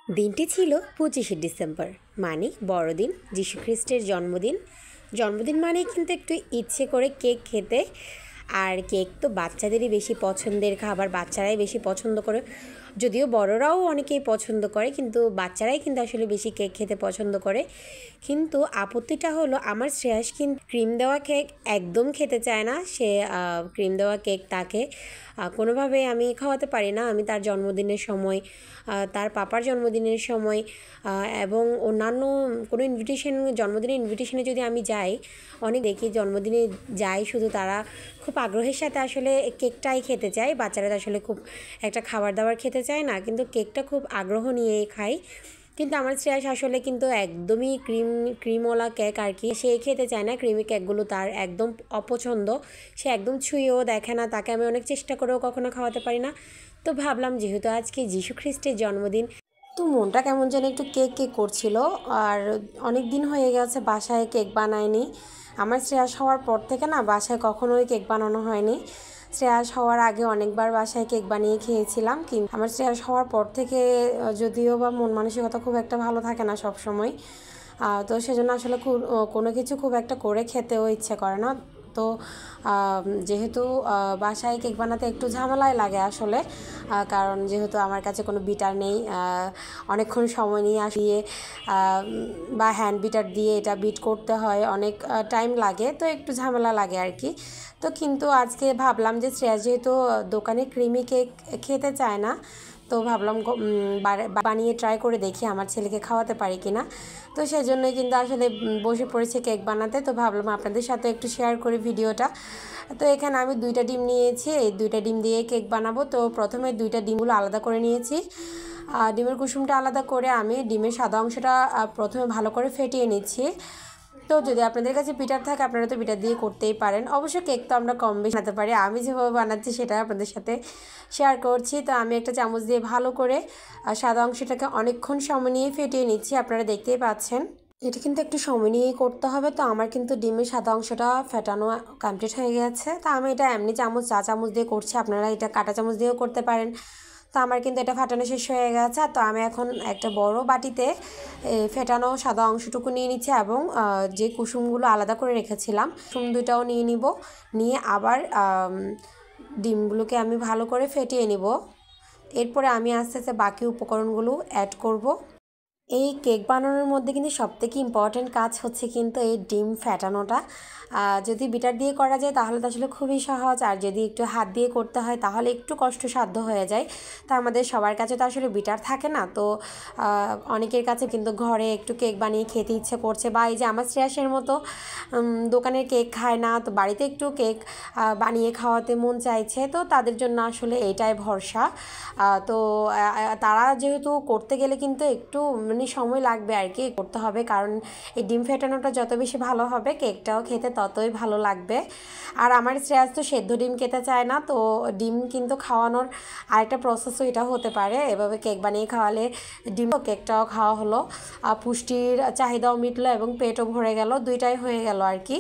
দিনটি ছিল 25শে ডিসেম্বর, মানে বড়দিন, যীশুখ্রিস্টের জন্মদিন। জন্মদিন মানেই কিন্তু একটু ইচ্ছে করে কেক খেতে। আর কেক তো বাচ্চাদেরই বেশি পছন্দের খাবার, বাচ্চারাই বেশি পছন্দ করে। যদিও বড়রাও অনেকেই পছন্দ করে, কিন্তু বাচ্চারাই কিন্তু আসলে বেশি কেক খেতে পছন্দ করে। কিন্তু আপত্তিটা হলো, আমার শ্রেয়াস কিন্তু ক্রিম দেওয়া কেক একদম খেতে চায় না। সে ক্রিম দেওয়া কেক তাকে কোনোভাবেই আমি খাওয়াতে পারি না। আমি তার জন্মদিনের সময়, তার পাপার জন্মদিনের সময় এবং অন্যান্য কোনো জন্মদিনের ইনভিটেশনে যদি আমি যাই, অনেক দেখি জন্মদিনে যাই শুধু তারা খুব আগ্রহের সাথে আসলে কেকটাই খেতে চায়। বাচ্চারা তো আসলে খুব একটা খাবার দাবার খেতে চায় না, কিন্তু কেকটা খুব আগ্রহ নিয়েই খায়। কিন্তু আমার শ্রেয়াস আসলে কিন্তু একদমই ক্রিমওয়ালা কেক আর কি সে খেতে চায় না। ক্রিমি কেকগুলো তার একদম অপছন্দ। সে একদম ছুঁয়েও দেখে না, তাকে আমি অনেক চেষ্টা করেও কখনো খাওয়াতে পারি না। তো ভাবলাম যেহেতু আজকে যীশুখ্রিস্টের জন্মদিন, তো মনটা কেমন যেন একটু কেক কেক করছিল। আর অনেক দিন হয়ে গেছে বাসায় কেক বানায়নি। আমার শ্রেয়াস হওয়ার পর থেকে না বাসায় কখনোই কেক বানানো হয়নি। শ্রেয়াস হওয়ার আগে অনেকবার বাসায় কেক বানিয়ে খেয়েছিলাম, কিন্তু আমার শ্রেয়াস হওয়ার পর থেকে যদিও বা মন মানসিকতা খুব একটা ভালো থাকে না সব সময়। তো সেজন্য আসলে কোনো কিছু খুব একটা করে খেতেও ইচ্ছে করে না। তো যেহেতু বাসায় কেক বানাতে একটু ঝামেলাই লাগে আসলে, কারণ যেহেতু আমার কাছে কোনো বিটার নেই, অনেকক্ষণ সময় নিয়ে আসিয়ে বা হ্যান্ড বিটার দিয়ে এটা বিট করতে হয়, অনেক টাইম লাগে, তো একটু ঝামেলা লাগে আর কি। তো কিন্তু আজকে ভাবলাম যে শ্রেয়া যেহেতু দোকানে ক্রিমি কেক খেতে চায় না, তো ভাবলাম বানিয়ে ট্রাই করে দেখি আমার ছেলেকে খাওয়াতে পারি কি না। তো সেই জন্যই কিন্তু আসলে বসে পড়েছে কেক বানাতে। তো ভাবলাম আপনাদের সাথে একটু শেয়ার করি ভিডিওটা। তো এখানে আমি 2টা ডিম নিয়েছি, এই 2টা ডিম দিয়ে কেক বানাবো। তো প্রথমে 2টা ডিমগুলো আলাদা করে নিয়েছি। ডিমের কুসুমটা আলাদা করে আমি ডিমের সাদা অংশটা প্রথমে ভালো করে ফেটিয়ে নিচ্ছি। তো যদি আপনাদের কাছে বিটার থাকে আপনারা তো বিটার দিয়ে করতেই পারেন। অবশ্য কেক তো আমরা কম বেশি বানাতে পারি, আমি যেভাবে বানাচ্ছি সেটা আপনাদের সাথে শেয়ার করছি। তো আমি একটা চামচ দিয়ে ভালো করে সাদা অংশটাকে অনেকক্ষণ সময় নিয়ে ফেটিয়ে নিচ্ছি, আপনারা দেখতেই পাচ্ছেন। এটা কিন্তু একটু সময় নিয়েই করতে হবে। তো আমার কিন্তু ডিমের সাদা অংশটা ফেটানো কমপ্লিট হয়ে গেছে। তো আমি এটা এমনি চা চামচ দিয়ে করছি, আপনারা এটা কাঁটা চামচ দিয়েও করতে পারেন। তো আমার কিন্তু এটা ফাটানো শেষ হয়ে গেছে। তো আমি এখন একটা বড় বাটিতে ফেটানো সাদা অংশটুকু নিয়ে নিচ্ছি এবং যে কুসুমগুলো আলাদা করে রেখেছিলাম কুসুম 2টাও নিয়ে নিব। নিয়ে আবার ডিমগুলোকে আমি ভালো করে ফেটিয়ে নিব। এরপরে আমি আস্তে আস্তে বাকি উপকরণগুলো অ্যাড করব। এই কেক বানানোর মধ্যে কিন্তু সবথেকে ইম্পর্ট্যান্ট কাজ হচ্ছে কিন্তু এই ডিম ফেটানোটা। যদি বিটার দিয়ে করা যায় তাহলে তো আসলে খুবই সহজ, আর যদি একটু হাত দিয়ে করতে হয় তাহলে একটু কষ্টসাধ্য হয়ে যায়। তা আমাদের সবার কাছে তো আসলে বিটার থাকে না। তো অনেকের কাছে কিন্তু ঘরে একটু কেক বানিয়ে খেতে ইচ্ছে করছে, বা এই যে আমার শ্রেয়াসের মতো দোকানের কেক খায় না, তো বাড়িতে একটু কেক বানিয়ে খাওয়াতে মন চাইছে, তো তাদের জন্য আসলে এইটাই ভরসা। তো তারা যেহেতু করতে গেলে কিন্তু একটু মানে সময় লাগবে আর কি, করতে হবে, কারণ এই ডিম ফেটানোটা যত বেশি ভালো হবে কেকটাও খেতে ততই ভালো লাগবে। আর আমার শ্রেয়াস তো সেদ্ধ ডিম খেতে চায় না, তো ডিম কিন্তু খাওয়ানোর আরেকটা প্রসেসও এটা হতে পারে। এভাবে কেক বানিয়ে খাওয়ালে ডিম কেকটাও খাওয়া হলো, পুষ্টির চাহিদাও মিটলো এবং পেটও ভরে গেল, দুইটাই হয়ে গেল আর কি।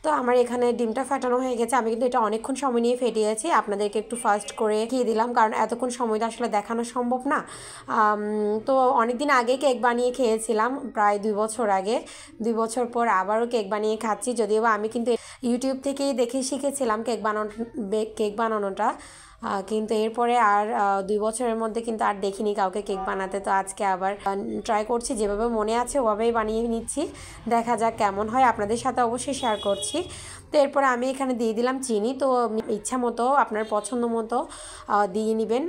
তো আমার এখানে ডিমটা ফেটানো হয়ে গেছে। আমি কিন্তু এটা অনেকক্ষণ সময় নিয়ে ফেটিয়েছি, আপনাদেরকে একটু ফাস্ট করে খেয়ে দিলাম, কারণ এতক্ষণ সময় তো আসলে দেখানো সম্ভব না। তো অনেক দিন আগে কেক বানিয়ে খেয়েছিলাম, প্রায় 2 বছর আগে। 2 বছর পর আবারও কেক বানিয়ে খাচ্ছি, যদিও বা আমি কিন্তু ইউটিউব থেকেই দেখে শিখেছিলাম কেক বানানোটা। কিন্তু এরপরে আর 2 বছরের মধ্যে কিন্তু আর দেখিনি কাউকে কেক বানাতে। তো আজকে আবার ট্রাই করছি, যেভাবে মনে আছে ওভাবেই বানিয়ে নিচ্ছি, দেখা যাক কেমন হয়, আপনাদের সাথে অবশ্যই শেয়ার করছি। তো এরপরে আমি এখানে দিয়ে দিলাম চিনি। তো ইচ্ছা মতো আপনার পছন্দ মতো দিয়ে নেবেন,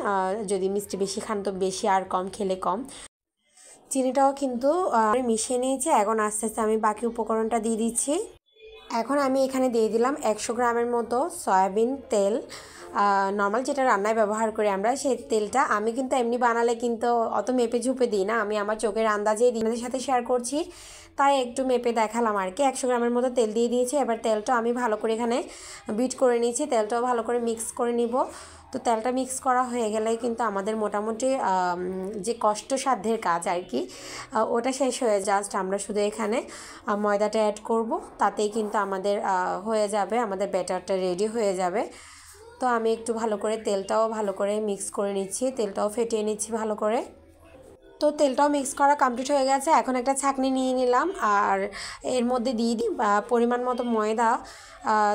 যদি মিষ্টি বেশি খান তো বেশি, আর কম খেলে কম। চিনিটাও কিন্তু মিশিয়ে নিয়েছি। এখন আস্তে আস্তে আমি বাকি উপকরণটা দিয়ে দিচ্ছি। এখন আমি এখানে দিয়ে দিলাম 100 গ্রামের মতো সয়াবিন তেল, নর্মাল যেটা রান্নায় ব্যবহার করি আমরা সেই তেলটা। আমি কিন্তু এমনি বানালে কিন্তু অত মেপে ঝুপে দিই না, আমি আমার চোখের আন্দাজেই আপনাদের সাথে শেয়ার করছি, তাই একটু মেপে দেখালাম আর কি। 100 গ্রামের মতো তেল দিয়ে দিয়েছি। এবার তেলটা আমি ভালো করে এখানে বিট করে নিয়েছি, তেলটাও ভালো করে মিক্স করে নিব। তো তেলটা মিক্স করা হয়ে গেলেই কিন্তু আমাদের মোটামুটি যে কষ্টসাধ্যের কাজ আর কি ওটা শেষ হয়ে, জাস্ট আমরা শুধু এখানে ময়দাটা অ্যাড করব, তাতেই কিন্তু আমাদের হয়ে যাবে, আমাদের ব্যাটারটা রেডি হয়ে যাবে। তো আমি একটু ভালো করে তেলটাও ভালো করে মিক্স করে নিচ্ছি, তেলটাও ফেটিয়ে নিচ্ছি ভালো করে। তো তেলটাও মিক্স করা কমপ্লিট হয়ে গেছে। এখন একটা ছাঁকনি নিয়ে নিলাম আর এর মধ্যে দিয়ে দিই পরিমাণ মতো ময়দা।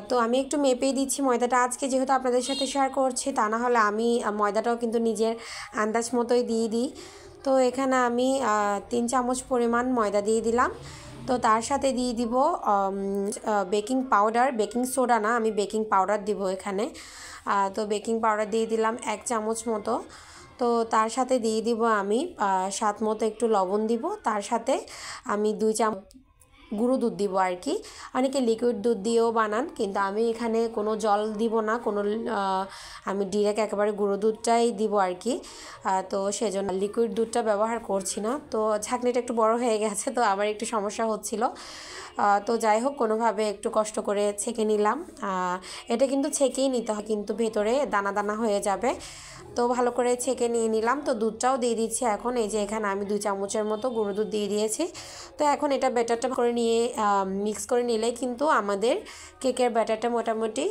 তো আমি একটু মেপেই দিচ্ছি ময়দাটা আজকে, যেহেতু আপনাদের সাথে শেয়ার করছি, তা না হলে আমি ময়দাটাও কিন্তু নিজের আন্দাজ মতোই দিয়ে দিই। তো এখানে আমি 3 চামচ পরিমাণ ময়দা দিয়ে দিলাম। তো তার সাথে দিয়ে দিব বেকিং পাউডার, বেকিং সোডা না, আমি বেকিং পাউডার দিব এখানে। তো বেকিং পাউডার দিয়ে দিলাম 1 চামচ মতো। তো তার সাথে দিয়ে দিব আমি স্বাদ মতো একটু লবণ দিব। তার সাথে আমি 2 চামচ গুঁড়ো দুধ দিব আর কি। অনেকে লিকুইড দুধ দিয়েও বানান, কিন্তু আমি এখানে কোনো জল দিব না, কোনো আমি ডিরেক্ট একেবারে গুঁড়ো দুধটাই দিব আর কি। তো সেজন্য লিকুইড দুধটা ব্যবহার করছি না। তো ছাঁকনিটা একটু বড় হয়ে গেছে, তো আবার একটু সমস্যা হচ্ছিল। তো যাই হোক, কোনোভাবে একটু কষ্ট করে ছেঁকে নিলাম। এটা কিন্তু ছেঁকেই নিতে হয়, কিন্তু ভেতরে দানা দানা হয়ে যাবে। তো ভালো করে ছেঁকে নিয়ে নিলাম। তো দুধটাও দিয়ে দিচ্ছি এখন। এই যে এখানে আমি 2 চামচের মতো গুঁড়ো দুধ দিয়ে দিয়েছি। তো এখন এটা ব্যাটারটা করে নিয়ে মিক্স করে নিলেই কিন্তু আমাদের কেকের ব্যাটারটা মোটামুটি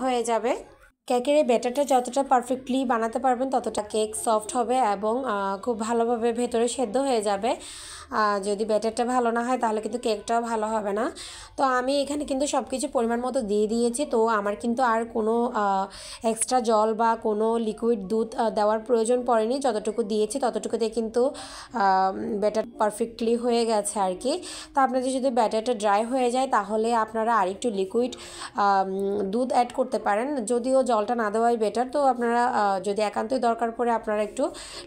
হয়ে যাবে। কেকের এই ব্যাটারটা যতটা পারফেক্টলি বানাতে পারবেন ততটা কেক সফট হবে এবং খুব ভালোভাবে ভেতরে সেদ্ধ হয়ে যাবে। যদি ব্যাটারটা ভালো না হয় তাহলে কিন্তু কেকটাও ভালো হবে না। তো আমি এখানে কিন্তু সব কিছু পরিমাণ মতো দিয়ে দিয়েছি। তো আমার কিন্তু আর কোনো এক্সট্রা জল বা কোনো লিকুইড দুধ দেওয়ার প্রয়োজন পড়েনি। যতটুকু দিয়েছি ততটুকুতে কিন্তু ব্যাটার পারফেক্টলি হয়ে গেছে আর কি। তো আপনাদের যদি ব্যাটারটা ড্রাই হয়ে যায় তাহলে আপনারা আরেকটু লিকুইড দুধ অ্যাড করতে পারেন, যদিও জলটা না দেওয়াই বেটার। তো আপনারা যদি একান্তই দরকার পড়ে আপনারা একটু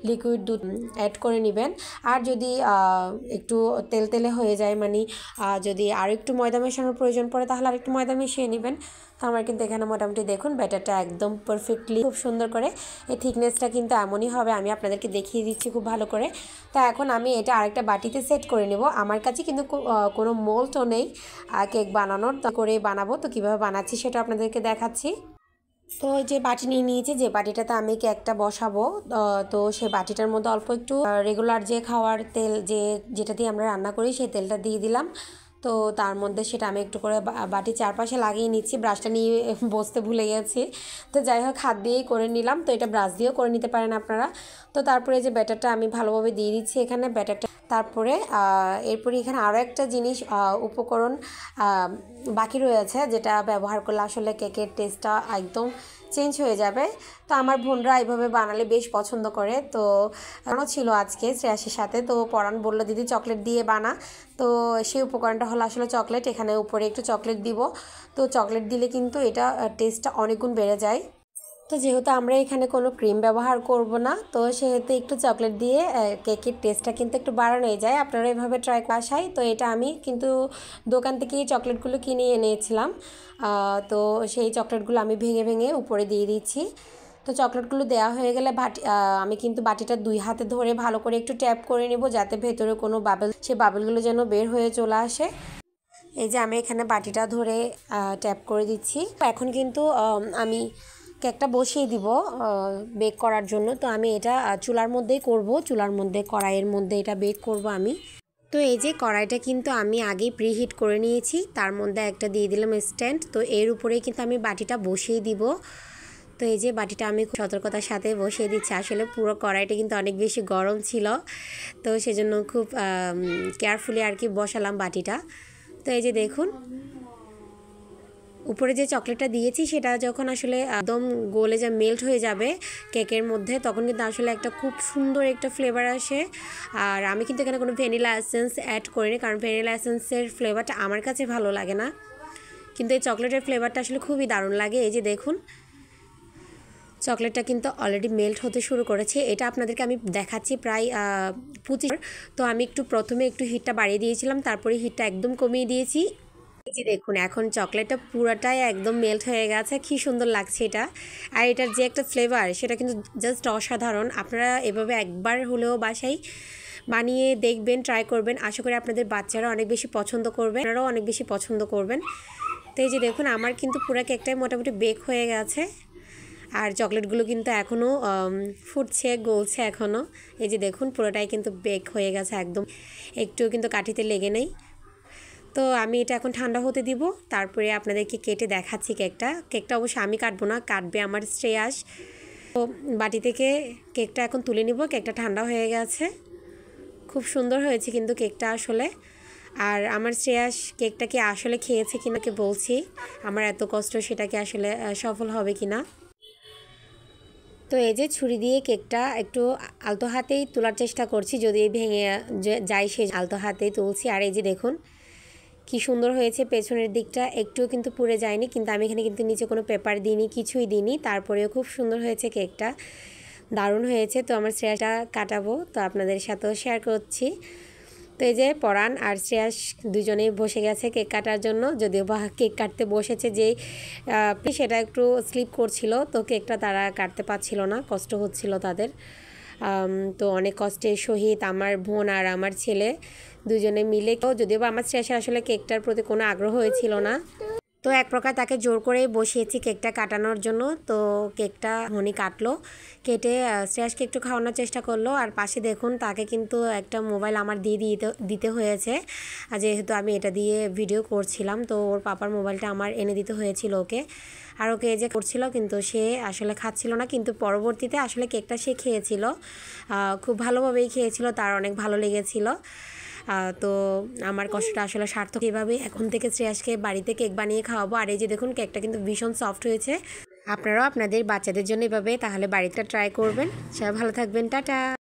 লিকুইড দুধ অ্যাড করে নেবেন। আর যদি একটু তেলতেলে হয়ে যায়, মানে যদি আর একটু ময়দা মেশানোর প্রয়োজন পড়ে তাহলে আর একটু ময়দা মিশিয়ে নেবেন। তো আমার কিন্তু এখানে মোটামুটি দেখুন ব্যাটারটা একদম পারফেক্টলি খুব সুন্দর করে, এই থিকনেসটা কিন্তু এমনই হবে। আমি আপনাদেরকে দেখিয়ে দিচ্ছি খুব ভালো করে। তো এখন আমি এটা আরেকটা বাটিতে সেট করে নেব। আমার কাছে কিন্তু কোনো মোল্ডও নেই কেক বানানোর, তো করে বানাবো। তো কীভাবে বানাচ্ছি সেটা আপনাদেরকে দেখাচ্ছি। তো যে বাটি নিয়ে নিয়েছি, যে বাটিটাতে আমি কেকটা বসাবো, তো সেই বাটিটার মধ্যে অল্প একটু রেগুলার যে খাওয়ার তেল, যেটা দিয়ে আমরা রান্না করি সেই তেলটা দিয়ে দিলাম। তো তার মধ্যে সেটা আমি একটু করে বাটি চারপাশে লাগিয়ে নিচ্ছি। ব্রাশটা নিয়ে বসতে ভুলে গেছি, তো যাই হোক হাত দিয়েই করে নিলাম। তো এটা ব্রাশ দিয়েও করে নিতে পারেন আপনারা। তো তারপরে যে ব্যাটারটা আমি ভালোভাবে দিয়ে দিচ্ছি এখানে ব্যাটারটা। তারপরে এরপরে এখানে আরও একটা জিনিস উপকরণ বাকি রয়েছে, যেটা ব্যবহার করলে আসলে কেকের টেস্টটা একদম চেঞ্জ হয়ে যাবে। তো আমার বোনরা এইভাবে বানালে বেশ পছন্দ করে। তো এমনও ছিল আজকে শ্রেয়াসের সাথে, তো পরাণ বলল দিদি চকলেট দিয়ে বানা। তো সেই উপকরণটা হলো আসলে চকলেট। এখানে উপরে একটু চকলেট দিব। তো চকলেট দিলে কিন্তু এটা টেস্টটা অনেক গুণ বেড়ে যায়। তো যেহেতু আমরা এখানে কোনো ক্রিম ব্যবহার করব না, তো সেহেতু একটু চকলেট দিয়ে কেকের টেস্টটা কিন্তু একটু বাড়ানোই যায়। আপনারা এভাবে ট্রাই বাসায়। তো এটা আমি কিন্তু দোকান থেকেই চকলেটগুলো কিনে এনেছিলাম। তো সেই চকলেটগুলো আমি ভেঙে ভেঙে উপরে দিয়ে দিচ্ছি। তো চকলেটগুলো দেওয়া হয়ে গেলে আমি কিন্তু বাটিটা 2 হাতে ধরে ভালো করে একটু ট্যাপ করে নেব, যাতে ভেতরে কোনো বাবেল, সেই বাবেলগুলো যেন বের হয়ে চলে আসে। এই যে আমি এখানে বাটিটা ধরে ট্যাপ করে দিচ্ছি। এখন কিন্তু আমি কেকটা বসিয়ে দিব বেক করার জন্য। তো আমি এটা চুলার মধ্যেই করব, চুলার মধ্যে কড়াইয়ের মধ্যে এটা বেক করব আমি। তো এই যে কড়াইটা কিন্তু আমি আগেই প্রিহিট করে নিয়েছি, তার মধ্যে একটা দিয়ে দিলাম স্ট্যান্ড। তো এর উপরেই কিন্তু আমি বাটিটা বসিয়ে দিব। তো এই যে বাটিটা আমি খুব সতর্কতার সাথে বসিয়ে দিচ্ছি। আসলে পুরো কড়াইটা কিন্তু অনেক বেশি গরম ছিল, তো সেজন্য খুব কেয়ারফুলি আর কি বসালাম বাটিটা। তো এই যে দেখুন উপরে যে চকলেটটা দিয়েছি সেটা যখন আসলে একদম গলে যা মেল্ট হয়ে যাবে কেকের মধ্যে, তখন কিন্তু আসলে একটা খুব সুন্দর একটা ফ্লেভার আসে। আর আমি কিন্তু এখানে কোনো ভ্যানিলা এসেন্স অ্যাড করিনি, কারণ ভ্যানিলা এসেন্সের ফ্লেভারটা আমার কাছে ভালো লাগে না, কিন্তু এই চকলেটের ফ্লেভারটা আসলে খুবই দারুণ লাগে। এই যে দেখুন চকলেটটা কিন্তু অলরেডি মেল্ট হতে শুরু করেছে। এটা আপনাদেরকে আমি দেখাচ্ছি প্রায় 25। তো আমি প্রথমে একটু হিটটা বাড়িয়ে দিয়েছিলাম, তারপরে হিটটা একদম কমিয়ে দিয়েছি। এই যে দেখুন এখন চকলেটটা পুরোটাই একদম মেল্ট হয়ে গেছে, কি সুন্দর লাগছে এটা। আর এটার যে একটা ফ্লেভার সেটা কিন্তু জাস্ট অসাধারণ। আপনারা এভাবে একবার হলেও বাসায় বানিয়ে দেখবেন, ট্রাই করবেন। আশা করি আপনাদের বাচ্চারা অনেক বেশি পছন্দ করবে, আপনারাও অনেক বেশি পছন্দ করবেন। তো এই যে দেখুন আমার কিন্তু পুরো কেকটাই মোটামুটি বেক হয়ে গেছে, আর চকলেটগুলো কিন্তু এখনও ফুটছে, গলছে এখনও। এই যে দেখুন পুরোটাই কিন্তু বেক হয়ে গেছে, একদম একটুও কিন্তু কাঠিতে লেগে নেই। তো আমি এটা এখন ঠান্ডা হতে দিব, তারপরে আপনাদেরকে কেটে দেখাচ্ছি কেকটা অবশ্যই আমি কাটবো না, কাটবে আমার শ্রেয়াস। তো বাটি থেকে কেকটা এখন তুলে নিব, কেকটা ঠান্ডা হয়ে গেছে। খুব সুন্দর হয়েছে কিন্তু কেকটা আসলে। আর আমার শ্রেয়াস কেকটা কি আসলে খেয়েছে কিনা কে বলছি, আমার এত কষ্ট সেটাকে আসলে সফল হবে কিনা। তো এই যে ছুরি দিয়ে কেকটা একটু আলতো হাতেই তোলার চেষ্টা করছি, যদি ভেঙে যাই সে আলতো হাতেই তুলছি। আর এই যে দেখুন কি সুন্দর হয়েছে, পেছনের দিকটা একটুও কিন্তু পুড়ে যায়নি, কিন্তু আমি এখানে কিন্তু নিচে কোনো পেপার দিইনি, কিছুই দিইনি, তারপরেও খুব সুন্দর হয়েছে কেকটা, দারুণ হয়েছে। তো আমার শ্রেয়াসটা কাটাবো, তো আপনাদের সাথেও শেয়ার করছি। তো এই যে পরাণ আর শ্রেয়াস দুজনেই বসে গেছে কেক কাটার জন্য, যদিও বা কেক কাটতে বসেছে যেই সেটা একটু স্লিপ করছিল, তো কেকটা তারা কাটতে পারছিল না, কষ্ট হচ্ছিল তাদের। তো অনেক কষ্টের সহিত আমার বোন আর আমার ছেলে দুজনে মিলে, যদিও বা আমার শ্রেয়াসের আসলে কেকটার প্রতি কোনো আগ্রহ হয়েছিল না, তো এক প্রকার তাকে জোর করে বসিয়েছি কেকটা কাটানোর জন্য। তো কেকটা উনি কাটলো, কেটে শ্রেয়াসকে একটু খাওয়ানোর চেষ্টা করলো। আর পাশে দেখুন তাকে কিন্তু একটা মোবাইল আমার দিতে হয়েছে, যেহেতু আমি এটা দিয়ে ভিডিও করছিলাম, তো ওর পাপার মোবাইলটা আমার এনে দিতে হয়েছিল ওকে। আর ওকে যে করছিল, কিন্তু সে আসলে খাচ্ছিল না, কিন্তু পরবর্তীতে আসলে কেকটা সে খেয়েছিল, খুব ভালোভাবেই খেয়েছিল, তার অনেক ভালো লেগেছিল। তো আমার কষ্টটা আসলে সার্থক। এভাবে এখন থেকে শ্রেয়াসকে বাড়িতে কেক বানিয়ে খাওয়াবো। আর এই যে দেখুন কেকটা কিন্তু ভীষণ সফট হয়েছে। আপনারাও আপনাদের বাচ্চাদের জন্য এভাবে তাহলে বাড়িতে ট্রাই করবেন। সবাই ভালো থাকবেন, টাটা।